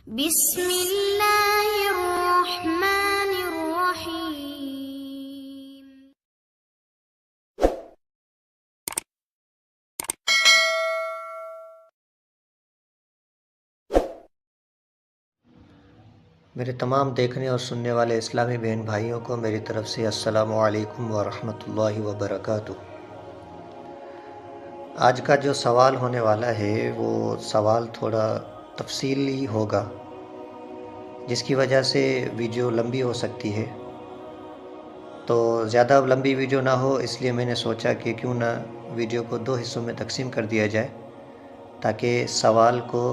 بسم اللہ الرحمن الرحیم۔ میرے تمام دیکھنے اور سننے والے اسلامی بہن بھائیوں کو میری طرف سے السلام علیکم ورحمۃ اللہ وبرکاتہ۔ آج کا جو سوال ہونے والا ہے وہ سوال تھوڑا تفصیلی ہوگا، جس کی وجہ سے ویڈیو لمبی ہو سکتی ہے۔ تو زیادہ لمبی ویڈیو نہ ہو، اس لیے میں نے سوچا کہ کیوں نہ ویڈیو کو 2 حصوں میں تقسیم کر دیا جائے، تاکہ سوال کو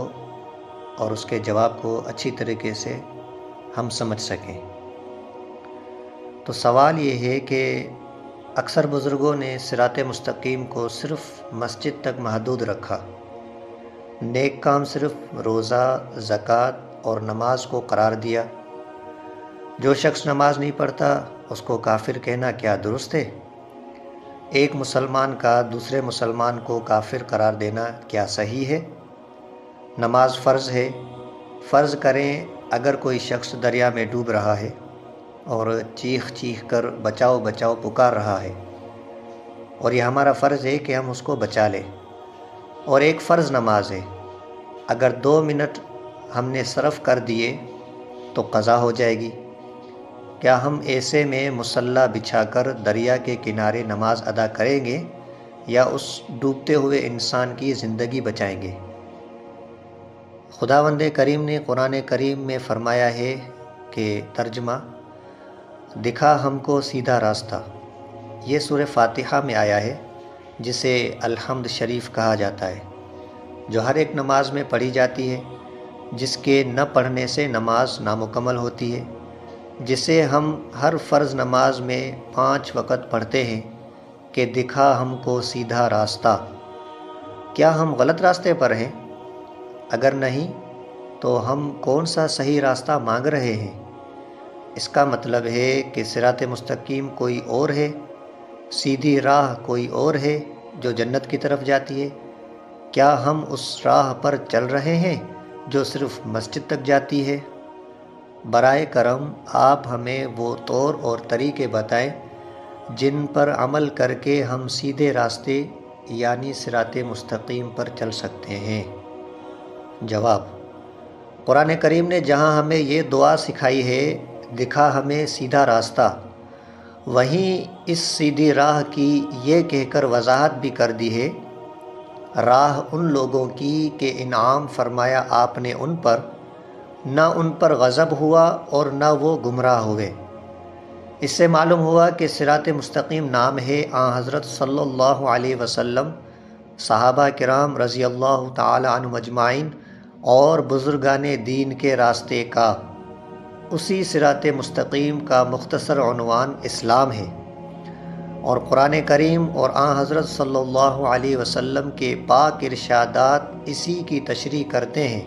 اور اس کے جواب کو اچھی طریقے سے ہم سمجھ سکیں۔ تو سوال یہ ہے کہ اکثر بزرگوں نے صراط مستقیم کو صرف مسجد تک محدود رکھا، نیک کام صرف روزہ، زکوٰۃ اور نماز کو قرار دیا۔ جو شخص نماز نہیں پڑھتا اس کو کافر کہنا کیا درست ہے؟ ایک مسلمان کا دوسرے مسلمان کو کافر قرار دینا کیا صحیح ہے؟ نماز فرض ہے۔ فرض کریں اگر کوئی شخص دریا میں ڈوب رہا ہے اور چیخ چیخ کر بچاؤ بچاؤ پکار رہا ہے، اور یہ ہمارا فرض ہے کہ ہم اس کو بچا لیں، اور ایک فرض نماز ہے، اگر 2 منٹ ہم نے صرف کر دیے تو قضا ہو جائے گی۔ کیا ہم ایسے میں مصلی بچھا کر دریا کے کنارے نماز ادا کریں گے یا اس ڈوبتے ہوئے انسان کی زندگی بچائیں گے؟ خداوند کریم نے قرآن کریم میں فرمایا ہے کہ ترجمہ، دکھا ہم کو سیدھا راستہ۔ یہ سورہ فاتحہ میں آیا ہے، جسے الحمد شریف کہا جاتا ہے، جو ہر ایک نماز میں پڑھی جاتی ہے، جس کے نہ پڑھنے سے نماز نامکمل ہوتی ہے، جسے ہم ہر فرض نماز میں 5 وقت پڑھتے ہیں کہ دکھا ہم کو سیدھا راستہ۔ کیا ہم غلط راستے پر ہیں؟ اگر نہیں تو ہم کون سا صحیح راستہ مانگ رہے ہیں؟ اس کا مطلب ہے کہ صراط مستقیم کوئی اور ہے، سیدھی راہ کوئی اور ہے جو جنت کی طرف جاتی ہے۔ کیا ہم اس راہ پر چل رہے ہیں جو صرف مسجد تک جاتی ہے؟ برائے کرم آپ ہمیں وہ طور اور طریقے بتائیں جن پر عمل کر کے ہم سیدھے راستے یعنی صراط مستقیم پر چل سکتے ہیں۔ جواب: قرآن کریم نے جہاں ہمیں یہ دعا سکھائی ہے، دکھا ہمیں سیدھا راستہ، وہیں اس سیدھی راہ کی یہ کہہ کر وضاحت بھی کر دی ہے، راہ ان لوگوں کی کہ انعام فرمایا آپ نے ان پر، نہ ان پر غضب ہوا اور نہ وہ گمراہ ہوئے۔ اس سے معلوم ہوا کہ صراط مستقیم نام ہے آن حضرت صلی اللہ علیہ وسلم، صحابہ کرام رضی اللہ تعالی عنہم اجمعین اور بزرگان دین کے راستے کا۔ اسی صراط مستقیم کا مختصر عنوان اسلام ہے، اور قرآن کریم اور آن حضرت صلی اللہ علیہ وسلم کے پاک ارشادات اسی کی تشریح کرتے ہیں۔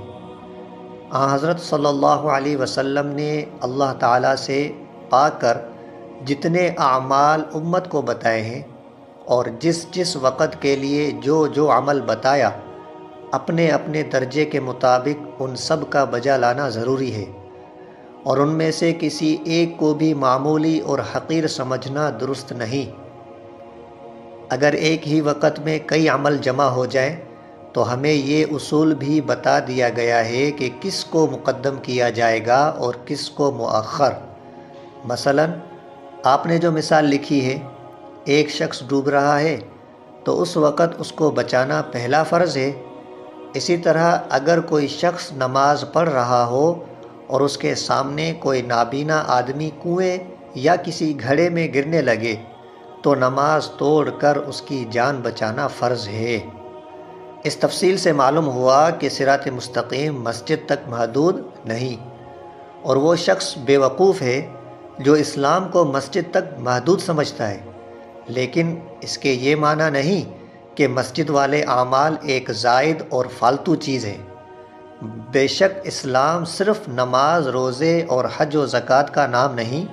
آن حضرت صلی اللہ علیہ وسلم نے اللہ تعالیٰ سے پا کر جتنے اعمال امت کو بتائے ہیں اور جس جس وقت کے لیے جو جو عمل بتایا، اپنے اپنے درجے کے مطابق ان سب کا بجا لانا ضروری ہے، اور ان میں سے کسی ایک کو بھی معمولی اور حقیر سمجھنا درست نہیں۔ اگر ایک ہی وقت میں کئی عمل جمع ہو جائیں تو ہمیں یہ اصول بھی بتا دیا گیا ہے کہ کس کو مقدم کیا جائے گا اور کس کو مؤخر۔ مثلا آپ نے جو مثال لکھی ہے، ایک شخص ڈوب رہا ہے تو اس وقت اس کو بچانا پہلا فرض ہے۔ اسی طرح اگر کوئی شخص نماز پڑھ رہا ہو اور اس کے سامنے کوئی نابینا آدمی کنویں یا کسی گھڑے میں گرنے لگے تو نماز توڑ کر اس کی جان بچانا فرض ہے۔ اس تفصیل سے معلوم ہوا کہ صراط مستقیم مسجد تک محدود نہیں، اور وہ شخص بے وقوف ہے جو اسلام کو مسجد تک محدود سمجھتا ہے، لیکن اس کے یہ معنی نہیں کہ مسجد والے اعمال ایک زائد اور فالتو چیز ہے۔ بے شک اسلام صرف نماز، روزے اور حج و زکوٰۃ کا نام نہیں،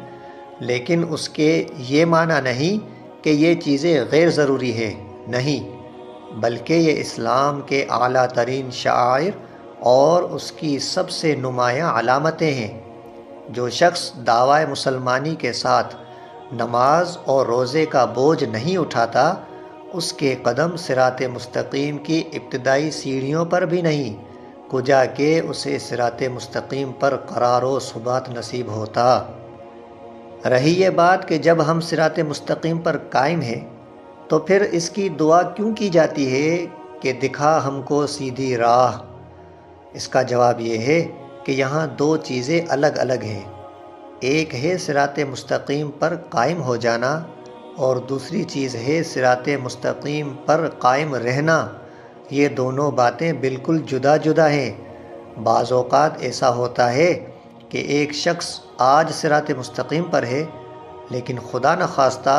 لیکن اس کے یہ معنی نہیں کہ یہ چیزیں غیر ضروری ہیں، نہیں، بلکہ یہ اسلام کے اعلیٰ ترین شعائر اور اس کی سب سے نمایاں علامتیں ہیں۔ جو شخص دعوی مسلمانی کے ساتھ نماز اور روزے کا بوجھ نہیں اٹھاتا، اس کے قدم صراط مستقیم کی ابتدائی سیڑھیوں پر بھی نہیں، کجا کہ اسے صراط مستقیم پر قرار و ثبات نصیب ہوتا۔ رہی یہ بات کہ جب ہم صراط مستقیم پر قائم ہیں تو پھر اس کی دعا کیوں کی جاتی ہے کہ دکھا ہم کو سیدھی راہ؟ اس کا جواب یہ ہے کہ یہاں دو چیزیں الگ الگ ہیں۔ ایک ہے صراط مستقیم پر قائم ہو جانا، اور دوسری چیز ہے صراط مستقیم پر قائم رہنا۔ یہ دونوں باتیں بالکل جدا جدا ہیں۔ بعض اوقات ایسا ہوتا ہے کہ ایک شخص آج صراط مستقیم پر ہے، لیکن خدا نخواستہ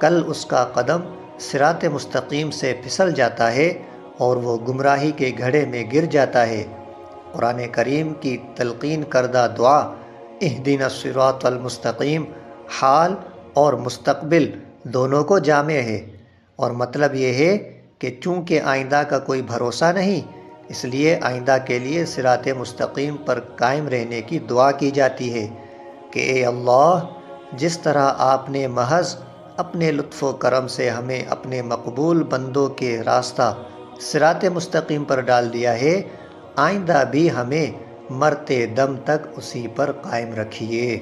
کل اس کا قدم صراط مستقیم سے پھسل جاتا ہے اور وہ گمراہی کے گھڑے میں گر جاتا ہے۔ قرآن کریم کی تلقین کردہ دعا اہدنا الصراط المستقیم حال اور مستقبل دونوں کو جامع ہے، اور مطلب یہ ہے کہ چونکہ آئندہ کا کوئی بھروسہ نہیں، اس لیے آئندہ کے لیے صراط مستقیم پر قائم رہنے کی دعا کی جاتی ہے کہ اے اللہ، جس طرح آپ نے محض اپنے لطف و کرم سے ہمیں اپنے مقبول بندوں کے راستہ صراط مستقیم پر ڈال دیا ہے، آئندہ بھی ہمیں مرتے دم تک اسی پر قائم رکھیے۔